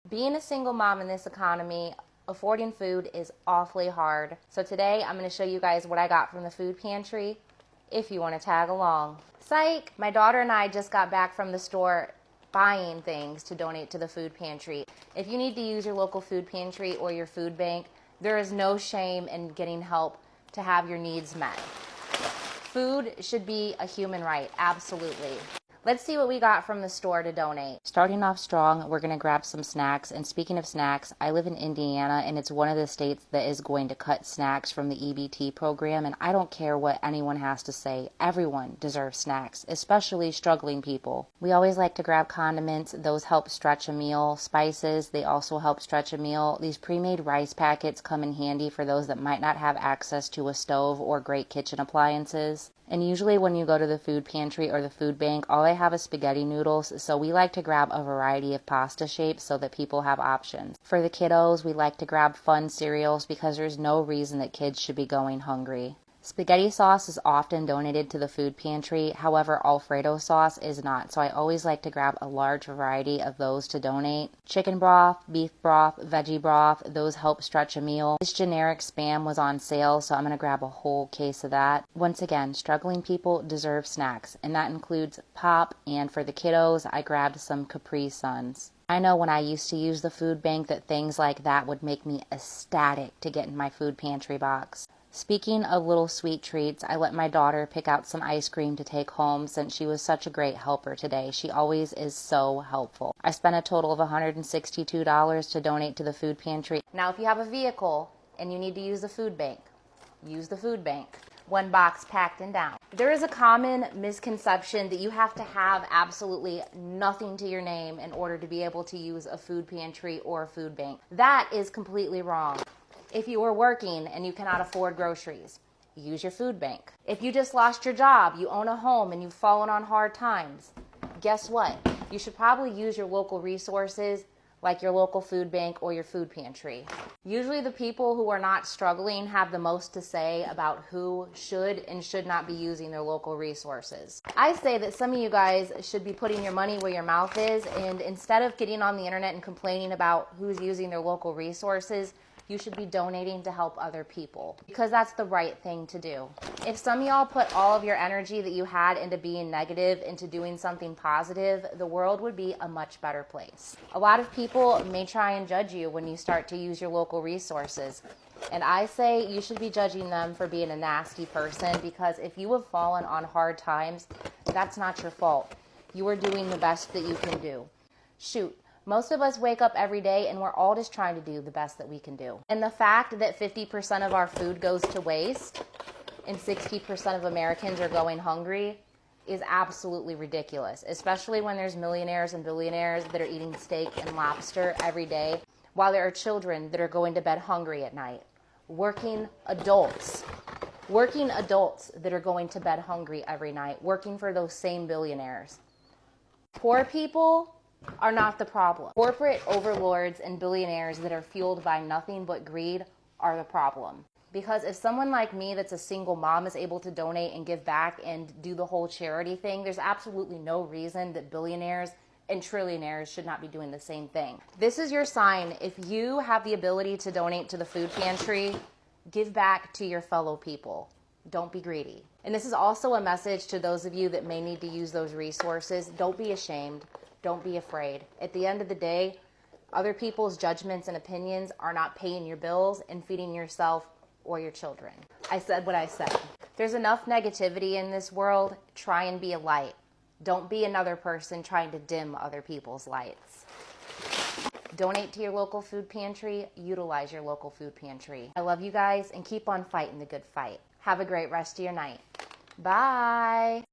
Being a single mom in this economy, affording food is awfully hard. So today I'm going to show you guys what I got from the food pantry if you want to tag along. Psych! My daughter and I just got back from the store buying things to donate to the food pantry. If you need to use your local food pantry or your food bank, there is no shame in getting help to have your needs met. Food should be a human right, absolutely. Let's see what we got from the store to donate. Starting off strong, we're going to grab some snacks. And speaking of snacks, I live in Indiana, and it's one of the states that is going to cut snacks from the EBT program. And I don't care what anyone has to say. Everyone deserves snacks, especially struggling people. We always like to grab condiments. Those help stretch a meal. Spices, they also help stretch a meal. These pre-made rice packets come in handy for those that might not have access to a stove or great kitchen appliances. And usually when you go to the food pantry or the food bank, all they have is spaghetti noodles, so we like to grab a variety of pasta shapes so that people have options. For the kiddos, we like to grab fun cereals because there's no reason that kids should be going hungry. Spaghetti sauce is often donated to the food pantry, however Alfredo sauce is not, so I always like to grab a large variety of those to donate. Chicken broth, beef broth, veggie broth, those help stretch a meal. This generic Spam was on sale, so I'm going to grab a whole case of that. Once again, struggling people deserve snacks, and that includes pop, and for the kiddos, I grabbed some Capri Suns. I know when I used to use the food bank that things like that would make me ecstatic to get in my food pantry box. Speaking of little sweet treats, I let my daughter pick out some ice cream to take home since she was such a great helper today. She always is so helpful. I spent a total of $162 to donate to the food pantry. Now, if you have a vehicle and you need to use the food bank, use the food bank. One box packed and down. There is a common misconception that you have to have absolutely nothing to your name in order to be able to use a food pantry or a food bank. That is completely wrong. If you are working and you cannot afford groceries, use your food bank. If you just lost your job, you own a home, and you've fallen on hard times, guess what? You should probably use your local resources like your local food bank or your food pantry. Usually the people who are not struggling have the most to say about who should and should not be using their local resources. I say that some of you guys should be putting your money where your mouth is, and instead of getting on the internet and complaining about who's using their local resources, you should be donating to help other people, because that's the right thing to do. If some of y'all put all of your energy that you had into being negative into doing something positive, the world would be a much better place. A lot of people may try and judge you when you start to use your local resources. And I say you should be judging them for being a nasty person, because if you have fallen on hard times, that's not your fault. You are doing the best that you can do. Shoot. Most of us wake up every day and we're all just trying to do the best that we can do. And the fact that 50% of our food goes to waste and 60% of Americans are going hungry is absolutely ridiculous, especially when there's millionaires and billionaires that are eating steak and lobster every day, while there are children that are going to bed hungry at night. Working adults that are going to bed hungry every night, working for those same billionaires. Poor people are not the problem. Corporate overlords and billionaires that are fueled by nothing but greed are the problem. Because if someone like me that's a single mom is able to donate and give back and do the whole charity thing, there's absolutely no reason that billionaires and trillionaires should not be doing the same thing. This is your sign. If you have the ability to donate to the food pantry, give back to your fellow people. Don't be greedy. And this is also a message to those of you that may need to use those resources. Don't be ashamed. Don't be afraid. At the end of the day, other people's judgments and opinions are not paying your bills and feeding yourself or your children. I said what I said. There's enough negativity in this world. Try and be a light. Don't be another person trying to dim other people's lights. Donate to your local food pantry. Utilize your local food pantry. I love you guys, and keep on fighting the good fight. Have a great rest of your night. Bye.